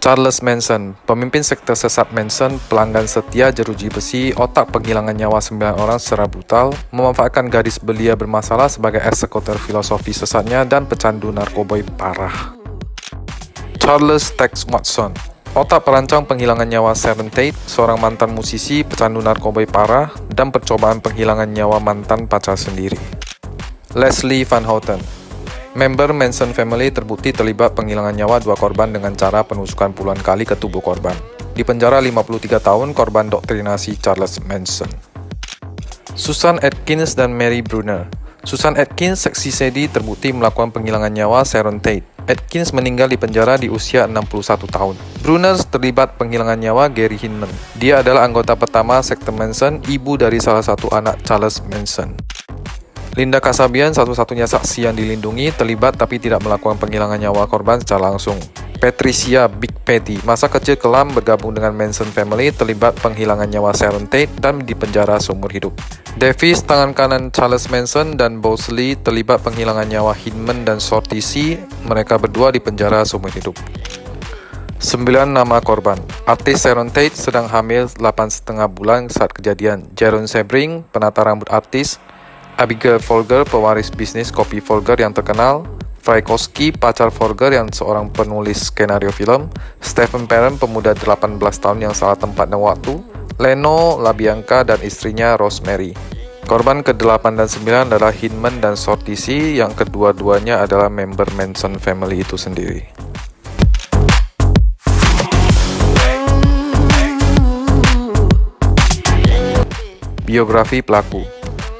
Charles Manson, pemimpin sekte sesat Manson, pelanggan setia jeruji besi, otak penghilangan nyawa 9 orang secara brutal, memanfaatkan gadis belia bermasalah sebagai eksekutor filosofi sesatnya dan pecandu narkoba parah. Charles Tex Watson, otak perancang penghilangan nyawa Sharon Tate, seorang mantan musisi, pecandu narkoba parah, dan percobaan penghilangan nyawa mantan pacar sendiri. Leslie Van Houten, member Manson Family terbukti terlibat penghilangan nyawa 2 korban dengan cara penusukan puluhan kali ke tubuh korban. Di penjara 53 tahun korban doktrinasi Charles Manson. Susan Atkins dan Mary Brunner. Susan Atkins, seksi sedi, terbukti melakukan penghilangan nyawa Sharon Tate. Atkins meninggal di penjara di usia 61 tahun. Brunner terlibat penghilangan nyawa Gary Hinman. Dia adalah anggota pertama sekte Manson, ibu dari salah satu anak Charles Manson. Linda Kasabian, satu-satunya saksi yang dilindungi, terlibat tapi tidak melakukan penghilangan nyawa korban secara langsung. Patricia Big Patty, masa kecil kelam bergabung dengan Manson Family, terlibat penghilangan nyawa Sharon Tate dan dipenjara seumur hidup. Davis, tangan kanan Charles Manson, dan Bosley terlibat penghilangan nyawa Hinman dan Shorty C. Mereka berdua dipenjara seumur hidup. 9 nama korban. Artis Sharon Tate sedang hamil 8,5 bulan saat kejadian. Jaron Sebring, penata rambut artis. Abigail Folger, pewaris bisnis kopi Folger yang terkenal. Frykowski, pacar Folger yang seorang penulis skenario film. Stephen Parent, pemuda 18 tahun yang salah tempat dan waktu. Leno LaBianca dan istrinya Rosemary. Korban ke-8 dan 9 adalah Hinman dan Shorty C, yang kedua-duanya adalah member Manson Family itu sendiri. Biografi pelaku.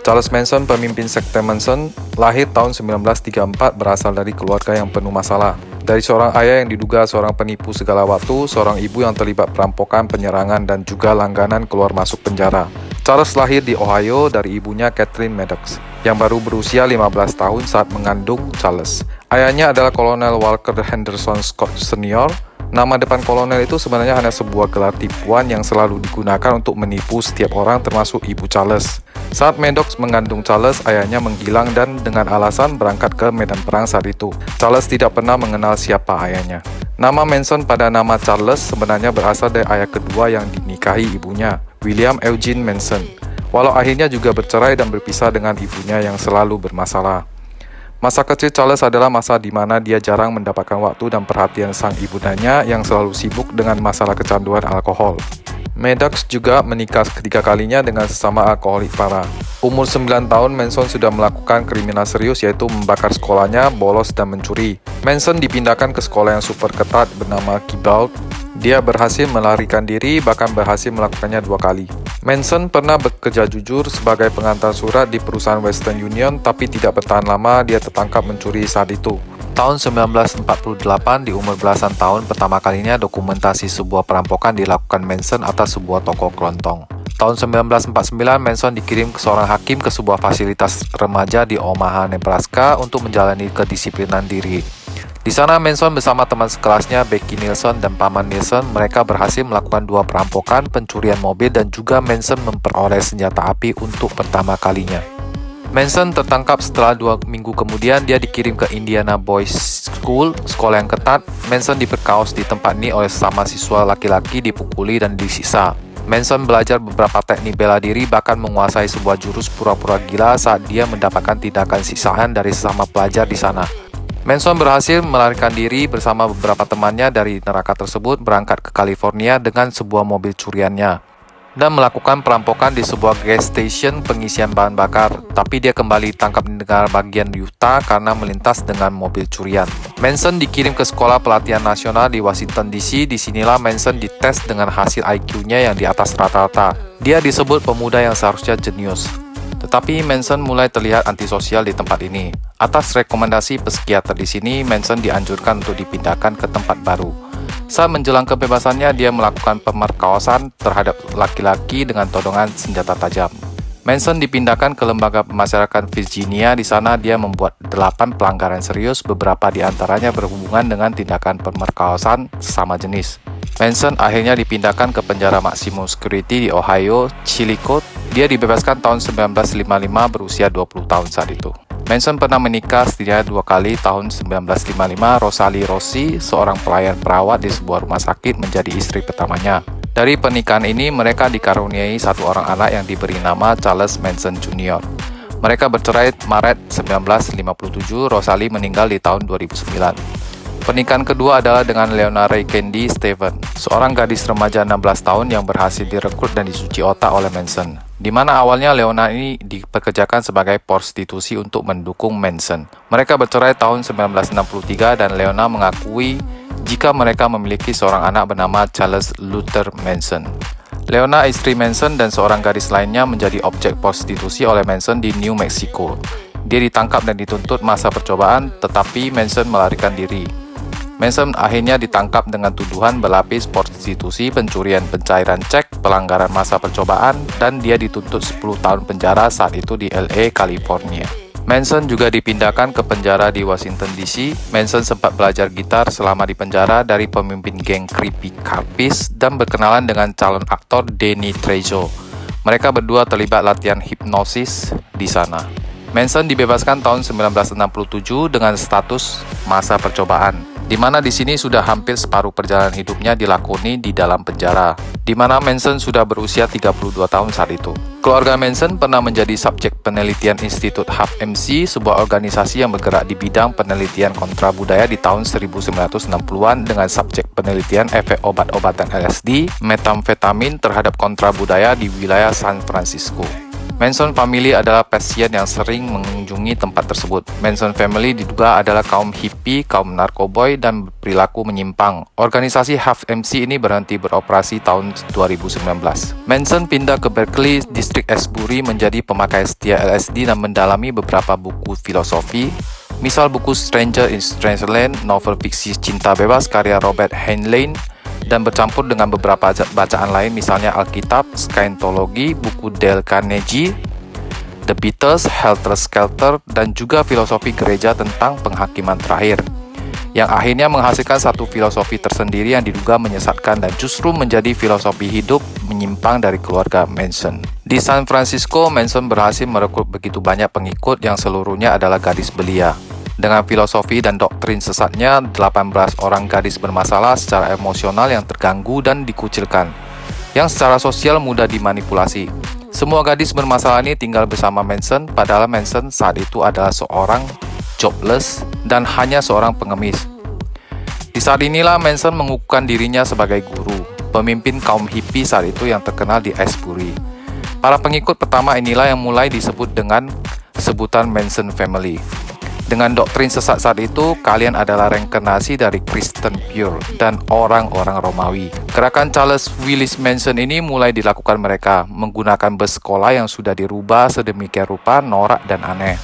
Charles Manson, pemimpin sekte Manson, lahir tahun 1934, berasal dari keluarga yang penuh masalah. Dari seorang ayah yang diduga seorang penipu segala waktu, seorang ibu yang terlibat perampokan, penyerangan, dan juga langganan keluar masuk penjara. Charles lahir di Ohio dari ibunya Catherine Maddox, yang baru berusia 15 tahun saat mengandung Charles. Ayahnya adalah Kolonel Walker Henderson Scott Sr. Nama depan kolonel itu sebenarnya hanya sebuah gelar tipuan yang selalu digunakan untuk menipu setiap orang termasuk ibu Charles. Saat Maddox mengandung Charles, ayahnya menghilang dan dengan alasan berangkat ke medan perang saat itu. Charles tidak pernah mengenal siapa ayahnya. Nama Manson pada nama Charles sebenarnya berasal dari ayah kedua yang dinikahi ibunya, William Eugene Manson. Walau akhirnya juga bercerai dan berpisah dengan ibunya yang selalu bermasalah. Masa kecil Charles adalah masa di mana dia jarang mendapatkan waktu dan perhatian sang ibundanya yang selalu sibuk dengan masalah kecanduan alkohol. Maddox juga menikah ketiga kalinya dengan sesama alkoholik parah. Umur 9 tahun, Manson sudah melakukan kriminal serius yaitu membakar sekolahnya, bolos, dan mencuri. Manson dipindahkan ke sekolah yang super ketat bernama Kibault. Dia berhasil melarikan diri, bahkan berhasil melakukannya 2 kali. Manson pernah bekerja jujur sebagai pengantar surat di perusahaan Western Union, tapi tidak bertahan lama, dia tertangkap mencuri saat itu. Tahun 1948, di umur belasan tahun, pertama kalinya dokumentasi sebuah perampokan dilakukan Manson atas sebuah toko kelontong. Tahun 1949, Manson dikirim ke seorang hakim ke sebuah fasilitas remaja di Omaha, Nebraska untuk menjalani kedisiplinan diri. Di sana, Manson bersama teman sekelasnya Becky Nielsen dan paman Nielsen, mereka berhasil melakukan 2 perampokan, pencurian mobil, dan juga Manson memperoleh senjata api untuk pertama kalinya. Manson tertangkap setelah 2 minggu kemudian. Dia dikirim ke Indiana Boys School, sekolah yang ketat. Manson diperkaos di tempat ini oleh sesama siswa laki-laki, dipukuli dan disiksa. Manson belajar beberapa teknik bela diri, bahkan menguasai sebuah jurus pura-pura gila saat dia mendapatkan tindakan siksaan dari sesama pelajar di sana. Manson berhasil melarikan diri bersama beberapa temannya dari neraka tersebut, berangkat ke California dengan sebuah mobil curiannya, dan melakukan perampokan di sebuah gas station pengisian bahan bakar. Tapi dia kembali ditangkap di negara bagian Utah karena melintas dengan mobil curian. Manson dikirim ke sekolah pelatihan nasional di Washington DC. Disinilah Manson dites dengan hasil IQ-nya yang di atas rata-rata. Dia disebut pemuda yang seharusnya jenius. Tetapi Manson mulai terlihat antisosial di tempat ini. Atas rekomendasi psikiater di sini, Manson dianjurkan untuk dipindahkan ke tempat baru. Saat menjelang kebebasannya, dia melakukan pemerkosaan terhadap laki-laki dengan todongan senjata tajam. Manson dipindahkan ke lembaga pemasyarakatan Virginia. Di sana dia membuat 8 pelanggaran serius, beberapa di antaranya berhubungan dengan tindakan pemerkosaan sesama jenis. Manson akhirnya dipindahkan ke penjara maksimum security di Ohio, Chillicothe. Dia dibebaskan tahun 1955 berusia 20 tahun saat itu. Manson pernah menikah setidaknya 2 kali. Tahun 1955, Rosalie Rossi, seorang pelayan perawat di sebuah rumah sakit, menjadi istri pertamanya. Dari pernikahan ini, mereka dikaruniai satu orang anak yang diberi nama Charles Manson Jr. Mereka bercerai Maret 1957, Rosalie meninggal di tahun 2009. Pernikahan kedua adalah dengan Leona Ray Candy Steven, seorang gadis remaja 16 tahun yang berhasil direkrut dan dicuci otak oleh Manson. Di mana awalnya Leona ini dipekerjakan sebagai prostitusi untuk mendukung Manson. Mereka bercerai tahun 1963 dan Leona mengakui jika mereka memiliki seorang anak bernama Charles Luther Manson. Leona, istri Manson, dan seorang gadis lainnya menjadi objek prostitusi oleh Manson di New Mexico. Dia ditangkap dan dituntut masa percobaan, tetapi Manson melarikan diri. Manson akhirnya ditangkap dengan tuduhan berlapis prostitusi, pencurian pencairan cek, pelanggaran masa percobaan, dan dia dituntut 10 tahun penjara saat itu di LA, California. Manson juga dipindahkan ke penjara di Washington DC. Manson sempat belajar gitar selama di penjara dari pemimpin geng Creepy Carpis dan berkenalan dengan calon aktor Danny Trejo. Mereka berdua terlibat latihan hipnosis di sana. Manson dibebaskan tahun 1967 dengan status masa percobaan, di mana di sini sudah hampir separuh perjalanan hidupnya dilakoni di dalam penjara, di mana Manson sudah berusia 32 tahun saat itu. Keluarga Manson pernah menjadi subjek penelitian Institut HFMC, sebuah organisasi yang bergerak di bidang penelitian kontrabudaya di tahun 1960-an dengan subjek penelitian efek obat-obatan LSD, metamfetamin terhadap kontrabudaya di wilayah San Francisco. Manson Family adalah pasien yang sering mengunjungi tempat tersebut. Manson Family diduga adalah kaum hippie, kaum narkoboy, dan perilaku menyimpang. Organisasi HFMC ini berhenti beroperasi tahun 2019. Manson pindah ke Berkeley, distrik Asbury, menjadi pemakai setia LSD dan mendalami beberapa buku filosofi, misal buku Stranger in Strangeland, novel fiksi cinta bebas karya Robert Heinlein, dan bercampur dengan beberapa bacaan lain, misalnya Alkitab, Scientology, buku Dale Carnegie, The Beatles, Helter Skelter, dan juga filosofi gereja tentang penghakiman terakhir, yang akhirnya menghasilkan satu filosofi tersendiri yang diduga menyesatkan dan justru menjadi filosofi hidup menyimpang dari keluarga Manson. Di San Francisco, Manson berhasil merekrut begitu banyak pengikut yang seluruhnya adalah gadis belia. Dengan filosofi dan doktrin sesatnya, 18 orang gadis bermasalah secara emosional yang terganggu dan dikucilkan, yang secara sosial mudah dimanipulasi. Semua gadis bermasalah ini tinggal bersama Manson, padahal Manson saat itu adalah seorang jobless dan hanya seorang pengemis. Di saat inilah Manson mengukuhkan dirinya sebagai guru, pemimpin kaum hippie saat itu yang terkenal di Asbury. Para pengikut pertama inilah yang mulai disebut dengan sebutan Manson Family. Dengan doktrin sesat saat itu, kalian adalah reinkarnasi dari Kristen pure dan orang-orang Romawi. Gerakan Charles Willis Manson ini mulai dilakukan mereka menggunakan bus sekolah yang sudah dirubah sedemikian rupa norak dan aneh.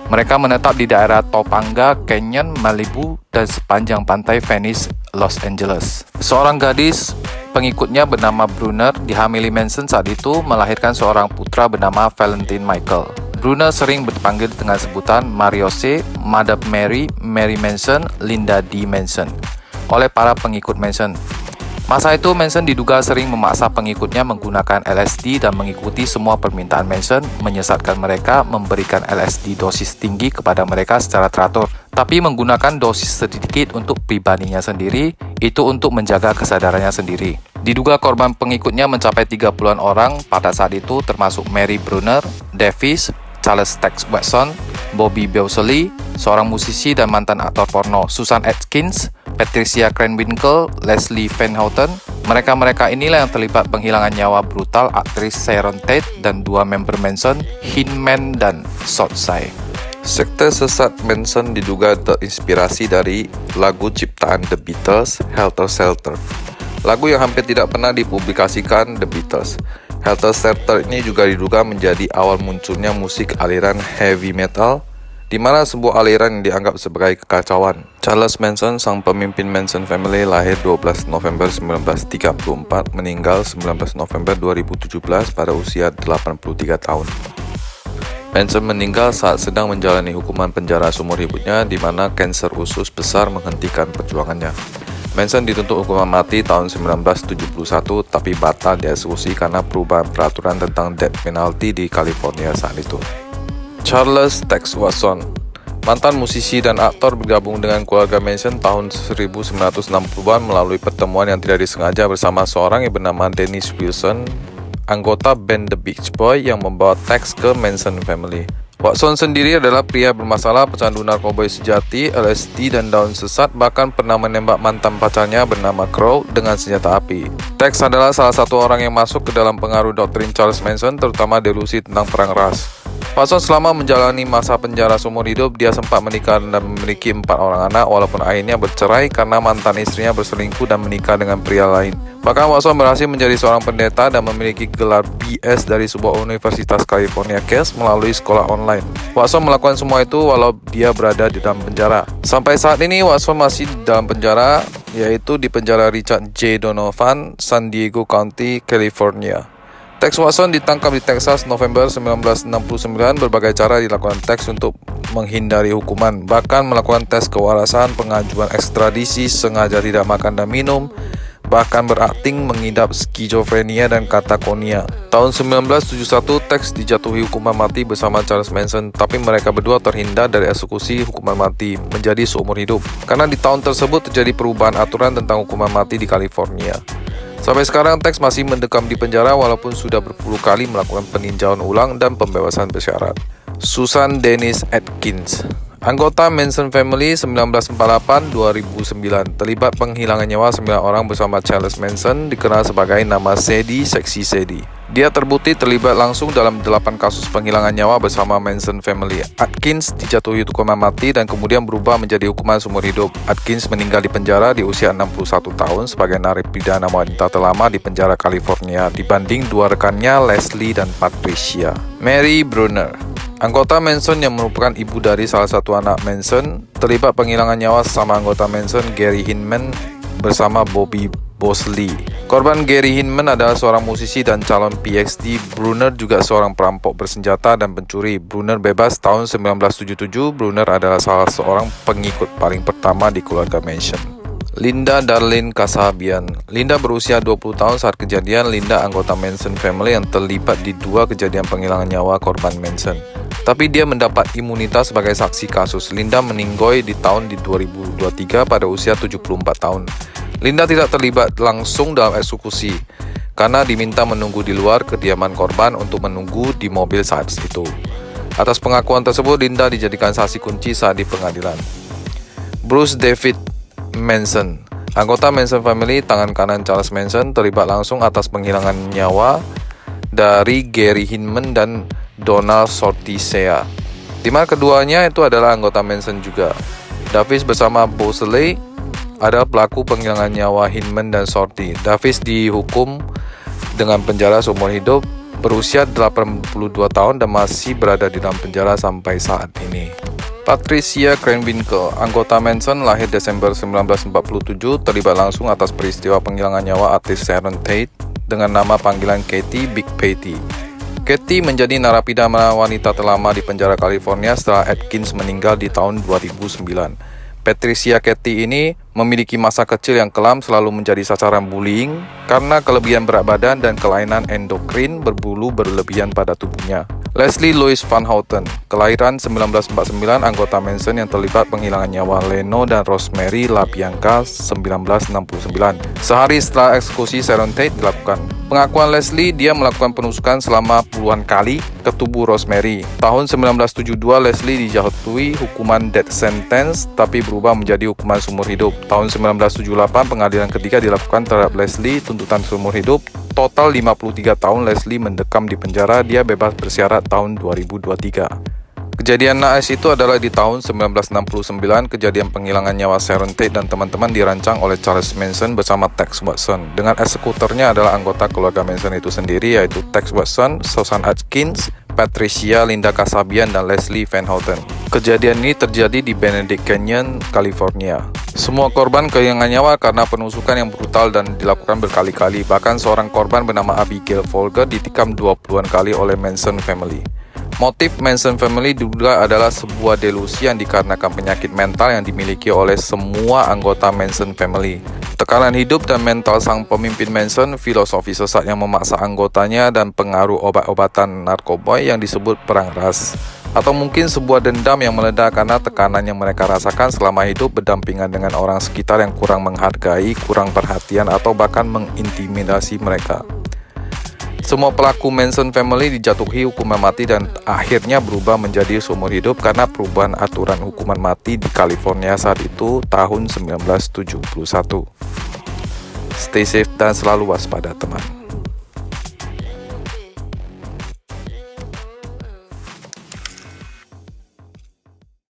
Mereka menetap di daerah Topanga Canyon, Malibu, dan sepanjang pantai Venice, Los Angeles. Seorang gadis pengikutnya bernama Brunner dihamili Manson saat itu melahirkan seorang putra bernama Valentine Michael. Brunner sering dipanggil dengan sebutan Mariose, Mother Mary, Mary Manson, Linda D. Manson oleh para pengikut Manson. Masa itu Manson diduga sering memaksa pengikutnya menggunakan LSD dan mengikuti semua permintaan Manson, menyesatkan mereka, memberikan LSD dosis tinggi kepada mereka secara teratur, tapi menggunakan dosis sedikit untuk pribadinya sendiri, itu untuk menjaga kesadarannya sendiri. Diduga korban pengikutnya mencapai 30-an orang pada saat itu, termasuk Mary Brunner, Davis, Charles Tex Watson, Bobby Beausoleil, seorang musisi dan mantan aktor porno, Susan Atkins, Patricia Krenwinkel, Leslie Van Houten. Mereka inilah yang terlibat penghilangan nyawa brutal aktris Sharon Tate dan 2 member Manson, Hinman dan Southside. Sekte sesat Manson diduga terinspirasi dari lagu ciptaan The Beatles, Helter Skelter. Lagu yang hampir tidak pernah dipublikasikan The Beatles. Helter Skelter ini juga diduga menjadi awal munculnya musik aliran heavy metal, di mana sebuah aliran yang dianggap sebagai kekacauan. Charles Manson, sang pemimpin Manson Family, lahir 12 November 1934, meninggal 19 November 2017 pada usia 83 tahun. Manson meninggal saat sedang menjalani hukuman penjara seumur hidupnya, di mana kanker usus besar menghentikan perjuangannya. Manson dituntut hukuman mati tahun 1971 tapi batal dieksekusi karena perubahan peraturan tentang death penalty di California saat itu. Charles Tex Watson, mantan musisi dan aktor, bergabung dengan keluarga Manson tahun 1960-an melalui pertemuan yang tidak disengaja bersama seorang yang bernama Dennis Wilson, anggota band The Beach Boys yang membawa Tex ke Manson family. Watson sendiri adalah pria bermasalah, pecandu narkoba sejati, LSD dan daun sesat, bahkan pernah menembak mantan pacarnya bernama Crow dengan senjata api. Tex adalah salah satu orang yang masuk ke dalam pengaruh doktrin Charles Manson, terutama delusi tentang perang ras. Watson selama menjalani masa penjara seumur hidup, dia sempat menikah dan memiliki 4 orang anak, walaupun akhirnya bercerai karena mantan istrinya berselingkuh dan menikah dengan pria lain. Bahkan Watson berhasil menjadi seorang pendeta dan memiliki gelar BS dari sebuah universitas California Case melalui sekolah online. Watson melakukan semua itu walau dia berada di dalam penjara. Sampai saat ini Watson masih di dalam penjara, yaitu di penjara Richard J. Donovan, San Diego County, California. Tex Watson ditangkap di Texas November 1969. Berbagai cara dilakukan Tex untuk menghindari hukuman, bahkan melakukan tes kewarasan, pengajuan ekstradisi, sengaja tidak makan dan minum, bahkan berakting mengidap skizofrenia dan katakonia. Tahun 1971, Tex dijatuhi hukuman mati bersama Charles Manson, tapi mereka berdua terhindar dari eksekusi hukuman mati menjadi seumur hidup, karena di tahun tersebut terjadi perubahan aturan tentang hukuman mati di California. Sampai sekarang Tex masih mendekam di penjara walaupun sudah berpuluh kali melakukan peninjauan ulang dan pembebasan bersyarat. Susan Dennis Atkins, anggota Manson Family 1948-2009, terlibat penghilangan nyawa 9 orang bersama Charles Manson, dikenal sebagai nama Sadie, Seksi Sadie. Dia terbukti terlibat langsung dalam 8 kasus penghilangan nyawa bersama Manson Family. Atkins dijatuhi hukuman mati dan kemudian berubah menjadi hukuman seumur hidup. Atkins meninggal di penjara di usia 61 tahun sebagai narapidana wanita terlama di penjara California dibanding 2 rekannya Leslie dan Patricia. Mary Brunner, anggota Manson yang merupakan ibu dari salah satu anak Manson, terlibat penghilangan nyawa sesama anggota Manson Gary Hinman bersama Bobby Bosley. Korban Gary Hinman adalah seorang musisi dan calon PhD. Brunner juga seorang perampok bersenjata dan pencuri. Brunner bebas tahun 1977. Brunner adalah salah seorang pengikut paling pertama di keluarga Manson. Linda Darlene Kasabian. Linda berusia 20 tahun saat kejadian. Linda anggota Manson Family yang terlibat di 2 kejadian penghilangan nyawa korban Manson. Tapi dia mendapat imunitas sebagai saksi kasus. Linda meninggoy di tahun 2023 pada usia 74 tahun. Linda tidak terlibat langsung dalam eksekusi karena diminta menunggu di luar kediaman korban untuk menunggu di mobil saat itu. Atas pengakuan tersebut, Linda dijadikan saksi kunci saat di pengadilan. Bruce David Manson, anggota Manson Family, tangan kanan Charles Manson, terlibat langsung atas penghilangan nyawa dari Gary Hinman dan Donald Sortisea, di mana keduanya itu adalah anggota Manson juga. Davis bersama Bosley adalah pelaku penghilangan nyawa Hinman dan Sorty. Davis dihukum dengan penjara seumur hidup, berusia 82 tahun dan masih berada di dalam penjara sampai saat ini. Patricia Krenwinkel, anggota Manson, lahir Desember 1947, terlibat langsung atas peristiwa penghilangan nyawa artis Sharon Tate dengan nama panggilan Katie Big Patty. Katie menjadi narapidana wanita terlama di penjara California setelah Atkins meninggal di tahun 2009. Patricia Katie ini memiliki masa kecil yang kelam, selalu menjadi sasaran bullying karena kelebihan berat badan dan kelainan endokrin berbulu berlebihan pada tubuhnya. Leslie Louise Van Houten, kelahiran 1949, anggota Manson yang terlibat penghilangan nyawa Leno dan Rosemary LaBianca 1969. Sehari setelah eksekusi Sharon Tate dilakukan. Pengakuan Leslie, dia melakukan penusukan selama puluhan kali ke tubuh Rosemary. Tahun 1972, Leslie dijatuhi hukuman death sentence tapi berubah menjadi hukuman seumur hidup. Tahun 1978, pengadilan ketiga dilakukan terhadap Leslie, tuntutan seumur hidup. Total 53 tahun Leslie mendekam di penjara, dia bebas bersyarat tahun 2023. Kejadian naas itu adalah di tahun 1969, kejadian penghilangan nyawa Sharon Tate dan teman-teman dirancang oleh Charles Manson bersama Tex Watson. Dengan eksekutornya adalah anggota keluarga Manson itu sendiri, yaitu Tex Watson, Susan Atkins, Patricia, Linda Kasabian, dan Leslie Van Houten. Kejadian ini terjadi di Benedict Canyon, California. Semua korban kehilangan nyawa karena penusukan yang brutal dan dilakukan berkali-kali. Bahkan seorang korban bernama Abigail Folger ditikam 20-an kali oleh Manson Family. Motif Manson Family diduga adalah sebuah delusi yang dikarenakan penyakit mental yang dimiliki oleh semua anggota Manson Family. Tekanan hidup dan mental sang pemimpin Manson, filosofi sesat yang memaksa anggotanya, dan pengaruh obat-obatan narkoba yang disebut perang ras. Atau mungkin sebuah dendam yang meledak karena tekanan yang mereka rasakan selama hidup berdampingan dengan orang sekitar yang kurang menghargai, kurang perhatian, atau bahkan mengintimidasi mereka. Semua pelaku Manson family dijatuhi hukuman mati dan akhirnya berubah menjadi seumur hidup karena perubahan aturan hukuman mati di California saat itu tahun 1971. Stay safe dan selalu waspada, teman.